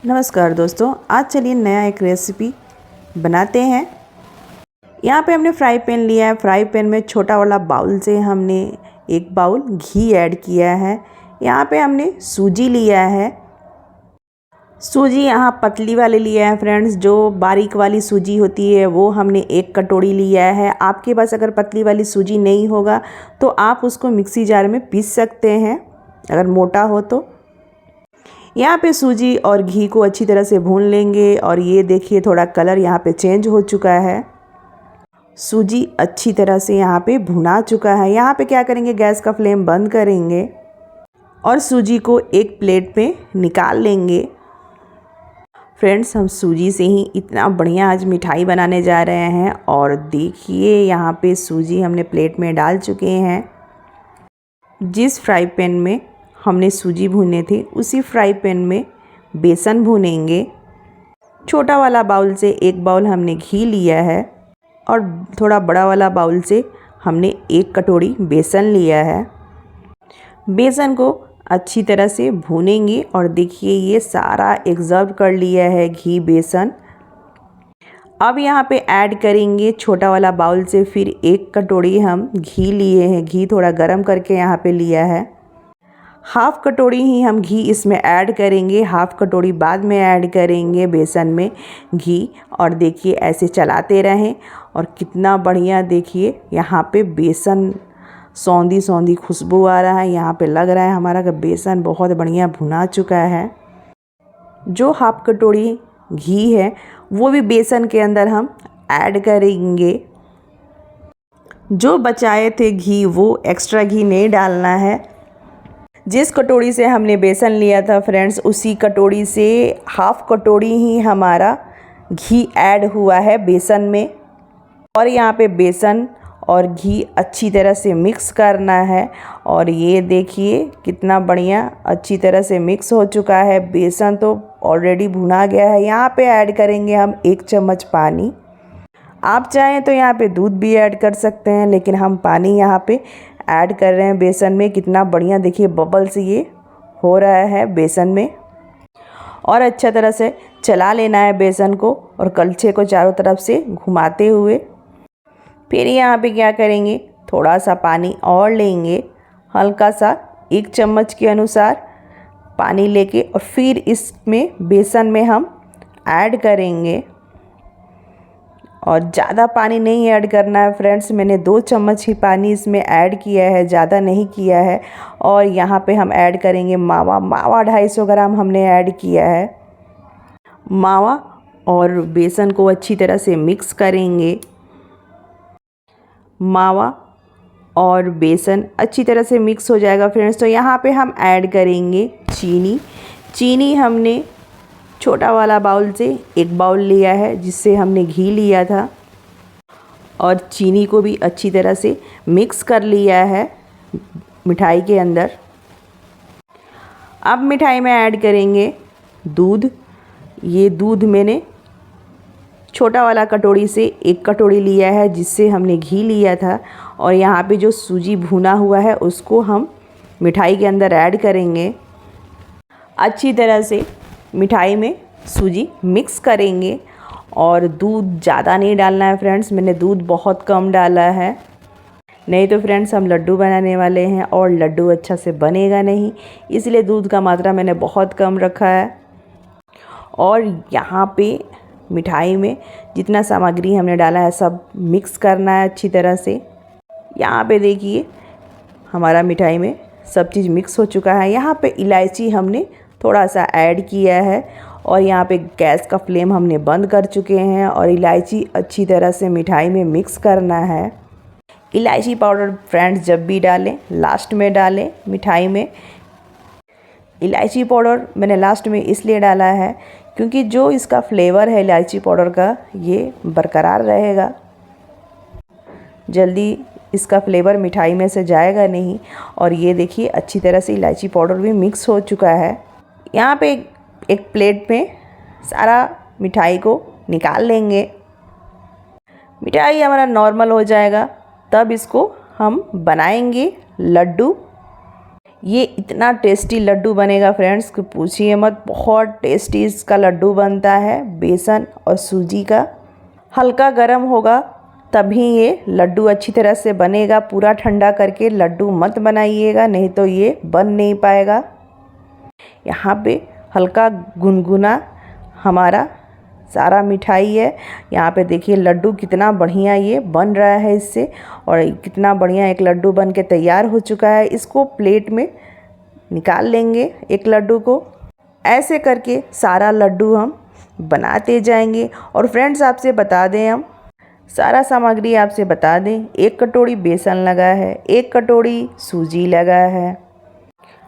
नमस्कार दोस्तों, आज चलिए नया एक रेसिपी बनाते हैं। यहाँ पे हमने फ्राई पैन लिया है। फ्राई पैन में छोटा वाला बाउल से हमने एक बाउल घी ऐड किया है। यहाँ पे हमने सूजी लिया है। सूजी यहाँ पतली वाली लिया है फ्रेंड्स। जो बारीक वाली सूजी होती है वो हमने एक कटोरी लिया है। आपके पास अगर पतली वाली सूजी नहीं होगा तो आप उसको मिक्सी जार में पीस सकते हैं, अगर मोटा हो तो। यहाँ पे सूजी और घी को अच्छी तरह से भून लेंगे और ये देखिए थोड़ा कलर यहाँ पे चेंज हो चुका है। सूजी अच्छी तरह से यहाँ पे भुना चुका है। यहाँ पे क्या करेंगे, गैस का फ्लेम बंद करेंगे और सूजी को एक प्लेट में निकाल लेंगे। फ्रेंड्स, हम सूजी से ही इतना बढ़िया आज मिठाई बनाने जा रहे हैं। और देखिए यहाँ पे सूजी हमने प्लेट में डाल चुके हैं। जिस फ्राई पैन में हमने सूजी भुने थे उसी फ्राई पैन में बेसन भुनेंगे। छोटा वाला बाउल से एक बाउल हमने घी लिया है और थोड़ा बड़ा वाला बाउल से हमने एक कटोरी बेसन लिया है। बेसन को अच्छी तरह से भूनेंगे और देखिए ये सारा एब्जॉर्ब कर लिया है घी बेसन। अब यहाँ पे ऐड करेंगे छोटा वाला बाउल से फिर एक कटोरी हम घी लिए हैं। घी थोड़ा गरम करके यहाँ पे लिया है। हाफ़ कटोरी ही हम घी इसमें ऐड करेंगे, हाफ़ कटोरी बाद में ऐड करेंगे बेसन में घी। और देखिए ऐसे चलाते रहें और कितना बढ़िया देखिए यहाँ पे बेसन सौंधी सौंधी खुशबू आ रहा है। यहाँ पे लग रहा है हमारा कि बेसन बहुत बढ़िया भुना चुका है। जो हाफ़ कटोरी घी है वो भी बेसन के अंदर हम ऐड करेंगे। जो बचाए थे घी वो एक्स्ट्रा घी नहीं डालना है। जिस कटोरी से हमने बेसन लिया था फ्रेंड्स, उसी कटोरी से हाफ़ कटोरी ही हमारा घी ऐड हुआ है बेसन में। और यहाँ पे बेसन और घी अच्छी तरह से मिक्स करना है। और ये देखिए कितना बढ़िया अच्छी तरह से मिक्स हो चुका है। बेसन तो ऑलरेडी भुना गया है। यहाँ पे ऐड करेंगे हम 1 चम्मच पानी। आप चाहें तो यहाँ पे दूध भी ऐड कर सकते हैं, लेकिन हम पानी यहाँ पे ऐड कर रहे हैं बेसन में। कितना बढ़िया देखिए बबल्स ये हो रहा है बेसन में। और अच्छा तरह से चला लेना है बेसन को और कलछे को चारों तरफ से घुमाते हुए। फिर यहाँ पे क्या करेंगे, थोड़ा सा पानी और लेंगे, हल्का सा 1 चम्मच के अनुसार पानी लेके और फिर इसमें बेसन में हम ऐड करेंगे। और ज़्यादा पानी नहीं ऐड करना है फ्रेंड्स। मैंने 2 चम्मच ही पानी इसमें ऐड किया है, ज़्यादा नहीं किया है। और यहाँ पे हम ऐड करेंगे मावा। 250 ग्राम हमने ऐड किया है मावा। और बेसन को अच्छी तरह से मिक्स करेंगे। मावा और बेसन अच्छी तरह से मिक्स हो जाएगा फ्रेंड्स, तो यहाँ पे हम ऐड करेंगे चीनी। चीनी हमने छोटा वाला बाउल से एक बाउल लिया है जिससे हमने घी लिया था। और चीनी को भी अच्छी तरह से मिक्स कर लिया है मिठाई के अंदर। अब मिठाई में ऐड करेंगे दूध। ये दूध मैंने छोटा वाला कटोरी से 1 कटोरी लिया है जिससे हमने घी लिया था। और यहाँ पे जो सूजी भुना हुआ है उसको हम मिठाई के अंदर ऐड करेंगे। अच्छी तरह से मिठाई में सूजी मिक्स करेंगे। और दूध ज़्यादा नहीं डालना है फ्रेंड्स, मैंने दूध बहुत कम डाला है। नहीं तो फ्रेंड्स हम लड्डू बनाने वाले हैं और लड्डू अच्छा से बनेगा नहीं, इसलिए दूध का मात्रा मैंने बहुत कम रखा है। और यहाँ पे मिठाई में जितना सामग्री हमने डाला है सब मिक्स करना है अच्छी तरह से। यहाँ पे देखिए हमारा मिठाई में सब चीज़ मिक्स हो चुका है। यहाँ पे इलायची हमने थोड़ा सा ऐड किया है। और यहाँ पे गैस का फ्लेम हमने बंद कर चुके हैं और इलायची अच्छी तरह से मिठाई में मिक्स करना है। इलायची पाउडर फ्रेंड्स जब भी डालें लास्ट में डालें मिठाई में। इलायची पाउडर मैंने लास्ट में इसलिए डाला है क्योंकि जो इसका फ्लेवर है इलायची पाउडर का ये बरकरार रहेगा, जल्दी इसका फ्लेवर मिठाई में से जाएगा नहीं। और ये देखिए अच्छी तरह से इलायची पाउडर भी मिक्स हो चुका है। यहाँ पे एक प्लेट में सारा मिठाई को निकाल लेंगे। मिठाई हमारा नॉर्मल हो जाएगा तब इसको हम बनाएंगे लड्डू। ये इतना टेस्टी लड्डू बनेगा फ्रेंड्स कि पूछिए मत। बहुत टेस्टी इसका लड्डू बनता है बेसन और सूजी का। हल्का गर्म होगा तभी ये लड्डू अच्छी तरह से बनेगा। पूरा ठंडा करके लड्डू मत बनाइएगा, नहीं तो ये बन नहीं पाएगा। यहाँ पे हल्का गुनगुना हमारा सारा मिठाई है। यहाँ पे देखिए लड्डू कितना बढ़िया ये बन रहा है इससे, और कितना बढ़िया एक लड्डू बन के तैयार हो चुका है। इसको प्लेट में निकाल लेंगे एक लड्डू को। ऐसे करके सारा लड्डू हम बनाते जाएंगे। और फ्रेंड्स आपसे बता दें, हम सारा सामग्री आपसे बता दें, 1 कटोरी बेसन लगा है, 1 कटोरी सूजी लगा है,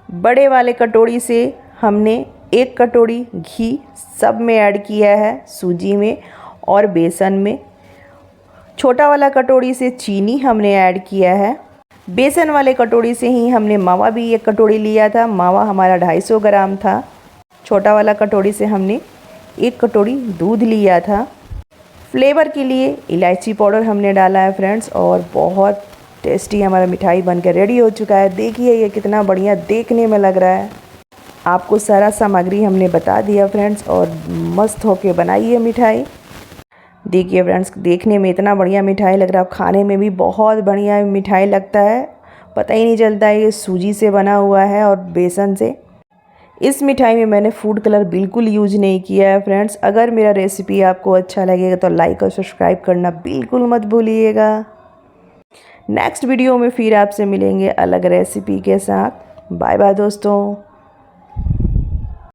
बड़े वाले कटोरी से हमने 1 कटोरी घी सब में ऐड किया है, सूजी में और बेसन में। छोटा वाला कटोरी से चीनी हमने ऐड किया है। बेसन वाले कटोरी से ही हमने मावा भी 1 कटोरी लिया था। मावा हमारा 250 ग्राम था। छोटा वाला कटोरी से हमने 1 कटोरी दूध लिया था। फ्लेवर के लिए इलायची पाउडर हमने डाला है फ्रेंड्स। और बहुत टेस्टी हमारा मिठाई बनकर रेडी हो चुका है। देखिए ये कितना बढ़िया देखने में लग रहा है। आपको सारा सामग्री हमने बता दिया फ्रेंड्स, और मस्त होके बनाइए मिठाई। देखिए फ्रेंड्स, देखने में इतना बढ़िया मिठाई लग रहा है, खाने में भी बहुत बढ़िया मिठाई लगता है। पता ही नहीं चलता है ये सूजी से बना हुआ है और बेसन से। इस मिठाई में मैंने फूड कलर बिल्कुल यूज नहीं किया है फ्रेंड्स। अगर मेरा रेसिपी आपको अच्छा लगेगा तो लाइक और सब्सक्राइब करना बिल्कुल मत भूलिएगा। नेक्स्ट वीडियो में फिर आपसे मिलेंगे अलग रेसिपी के साथ। बाय बाय दोस्तों।